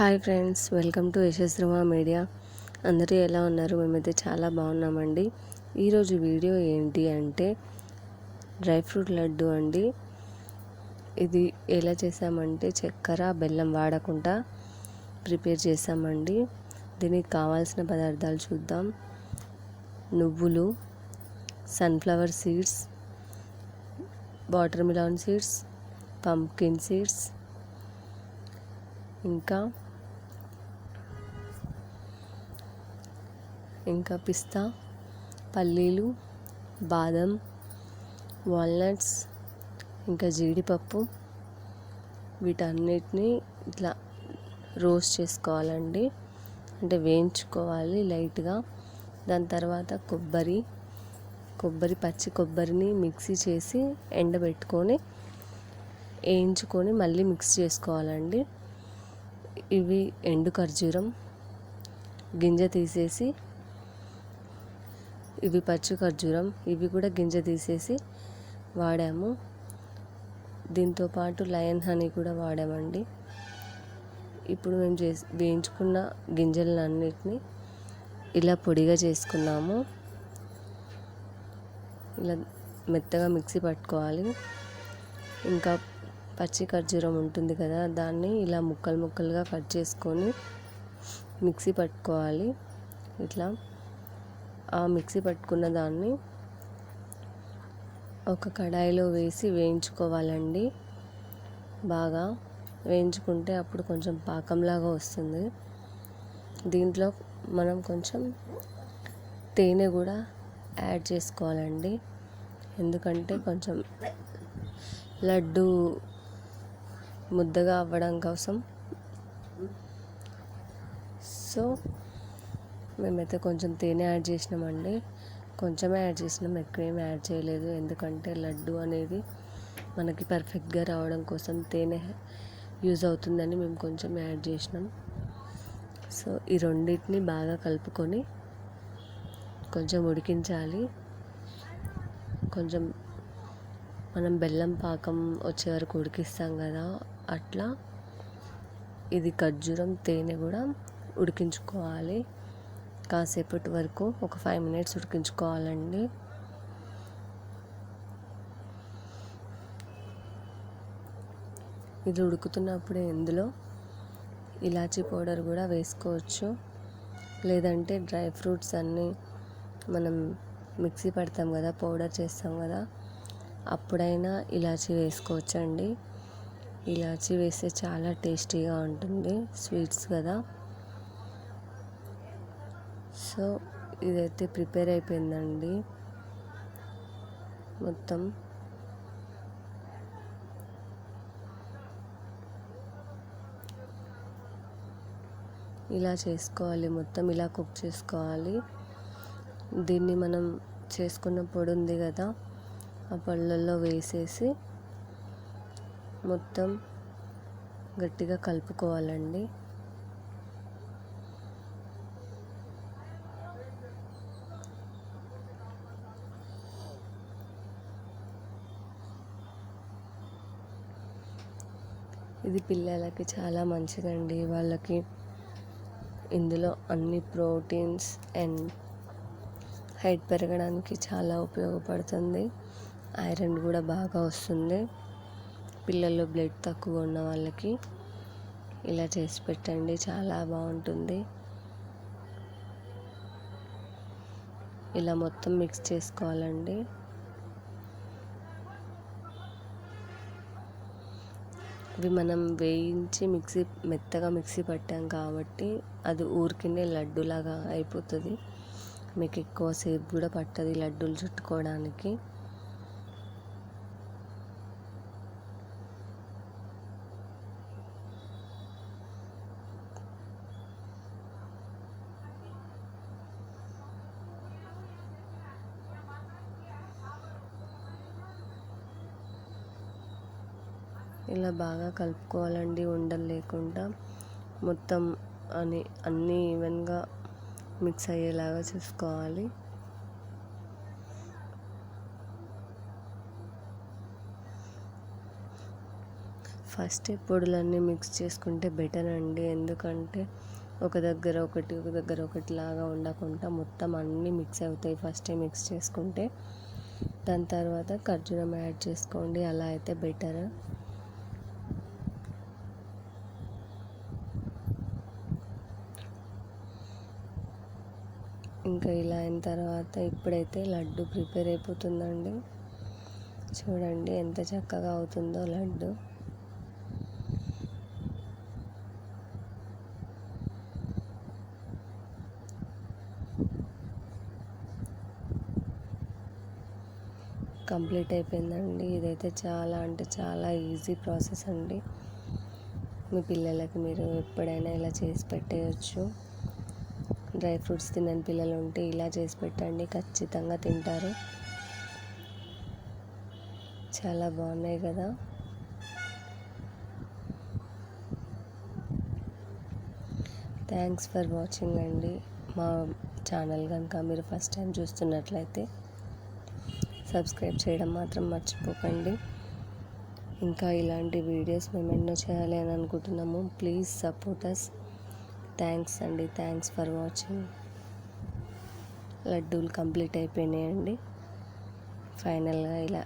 Hi friends, welcome to యశస్రమ media. అందరూ ఎలా ఉన్నారు? మేమైతే చాలా బాగున్నామండి. ఈరోజు వీడియో ఏంటి అంటే డ్రై ఫ్రూట్ లడ్డు అండి. ఇది ఎలా చేసామంటే చక్కెర బెల్లం వాడకుండా ప్రిపేర్ చేసామండి. దీనికి కావాల్సిన పదార్థాలు చూద్దాం. నువ్వులు, sunflower seeds, watermelon seeds, pumpkin seeds, ఇంకా పిస్తా, పల్లీలు, బాదం, వాల్నట్స్, ఇంకా జీడిపప్పు, వీటన్నిటిని ఇట్లా రోస్ట్ చేసుకోవాలండి. అంటే వేయించుకోవాలి లైట్గా. దాని తర్వాత పచ్చి కొబ్బరిని మిక్సీ చేసి ఎండబెట్టుకొని వేయించుకొని మళ్ళీ మిక్స్ చేసుకోవాలండి. ఇవి ఎండు ఖర్జూరం గింజ తీసేసి, ఇవి పచ్చి ఖర్జూరం, ఇవి కూడా గింజ తీసేసి వాడాము. దీంతోపాటు లయన్ హనీ కూడా వాడామండి. ఇప్పుడు మేము వేయించుకున్న గింజలన్నిటిని ఇలా పొడిగా చేసుకున్నాము. ఇలా మెత్తగా మిక్సీ పట్టుకోవాలి. ఇంకా పచ్చి ఖర్జూరం ఉంటుంది కదా, దాన్ని ఇలా ముక్కలుగా కట్ చేసుకొని మిక్సీ పట్టుకోవాలి. ఇట్లా ఆ మిక్సీ పట్టుకున్న దాన్ని ఒక కడాయిలో వేసి వేయించుకోవాలండి. బాగా వేయించుకుంటే అప్పుడు కొంచెం పాకంలాగా వస్తుంది. దీంట్లో మనం కొంచెం తేనె కూడా యాడ్ చేసుకోవాలండి. ఎందుకంటే కొంచెం లడ్డు ముద్దగా అవ్వడం కోసం. సో మేమైతే కొంచెం తేనె యాడ్ చేసినామండి. కొంచెమే యాడ్ చేసినాం, ఎక్కువేమి యాడ్ చేయలేదు. ఎందుకంటే లడ్డు అనేది మనకి పర్ఫెక్ట్గా రావడం కోసం తేనె యూజ్ అవుతుందని మేము కొంచెం యాడ్ చేసినాం. సో ఈ రెండింటిని బాగా కలుపుకొని కొంచెం ఉడికించాలి. కొంచెం మనం బెల్లం పాకం వచ్చే వరకు ఉడికిస్తాం కదా, అట్లా ఇది ఖర్జూరం తేనె కూడా ఉడికించుకోవాలి. కాసేపటి వరకు ఒక 5 minutes ఉడికించుకోవాలండి. ఇది ఉడుకుతున్నప్పుడే ఇందులో ఇలాచీ పౌడర్ కూడా వేసుకోవచ్చు. లేదంటే డ్రై ఫ్రూట్స్ అన్నీ మనం మిక్సీ పడతాం కదా, పౌడర్ చేస్తాం కదా, అప్పుడైనా ఇలాచీ వేసుకోవచ్చండి. ఇలాచీ వేస్తే చాలా టేస్టీగా ఉంటుంది, స్వీట్స్ కదా. సో ఇదైతే ప్రిపేర్ అయిపోయిందండి మొత్తం. ఇలా చేసుకోవాలి, మొత్తం ఇలా కుక్ చేసుకోవాలి. దీన్ని మనం చేసుకున్న పొడి ఉంది కదా, ఆ పళ్ళల్లో వేసేసి మొత్తం గట్టిగా కలుపుకోవాలండి. ఇది పిల్లలకి చాలా మంచిదండి. వాళ్ళకి ఇందులో అన్ని ప్రోటీన్స్ అండ్ హైట్ పెరగడానికి చాలా ఉపయోగపడుతుంది. ఐరన్ కూడా బాగా వస్తుంది. పిల్లల్లో బ్లడ్ తక్కువ ఉన్న వాళ్ళకి ఇలా చేసి పెట్టండి, చాలా బాగుంటుంది. ఇలా మొత్తం మిక్స్ చేసుకోవాలండి. ఇవి మనం వేయించి మెత్తగా మిక్సీ పట్టాం కాబట్టి అది ఊరికినే లడ్డులాగా అయిపోతుంది. మీకు ఎక్కువసేపు కూడా పట్టదు లడ్డూలు చుట్టుకోవడానికి. ఇలా బాగా కలుపుకోవాలండి, ఉండలు లేకుండా. మొత్తం అన్నీ ఈవెన్గా మిక్స్ అయ్యేలాగా చూసుకోవాలి. ఫస్ట్ పొడులన్నీ మిక్స్ చేసుకుంటే బెటర్ అండి. ఎందుకంటే ఒక దగ్గర ఒకటి లాగా ఉండకుండా మొత్తం అన్నీ మిక్స్ అవుతాయి ఫస్టే మిక్స్ చేసుకుంటే. దాని తర్వాత ఖర్జూరం యాడ్ చేసుకోండి, అలా అయితే బెటర్. ఇంకా ఇలా అయిన తర్వాత ఇప్పుడైతే లడ్డు ప్రిపేర్ అయిపోతుందండి. చూడండి ఎంత చక్కగా అవుతుందో లడ్డు. కంప్లీట్ అయిపోయిందండి. ఇదైతే చాలా అంటే చాలా ఈజీ ప్రాసెస్ అండి. మీ పిల్లలకి మీరు ఎప్పుడైనా ఇలా చేసి పెట్టేయచ్చు. డ్రై ఫ్రూట్స్ తినని పిల్లలు ఉంటే ఇలా చేసి పెట్టండి, ఖచ్చితంగా తింటారు. చాలా బాగున్నాయి కదా. థ్యాంక్స్ ఫర్ వాచింగ్ అండి. మా ఛానల్ కనుక మీరు ఫస్ట్ టైం చూస్తున్నట్లయితే సబ్స్క్రైబ్ చేయడం మాత్రం మర్చిపోకండి. ఇంకా ఇలాంటి వీడియోస్ మేము ఎన్నో చేయాలి అని అనుకుంటున్నాము. Please support us. థ్యాంక్స్ అండి. Thanks for watching. లడ్డూలు కంప్లీట్ అయిపోయినాయండి. ఫైనల్గా ఇలా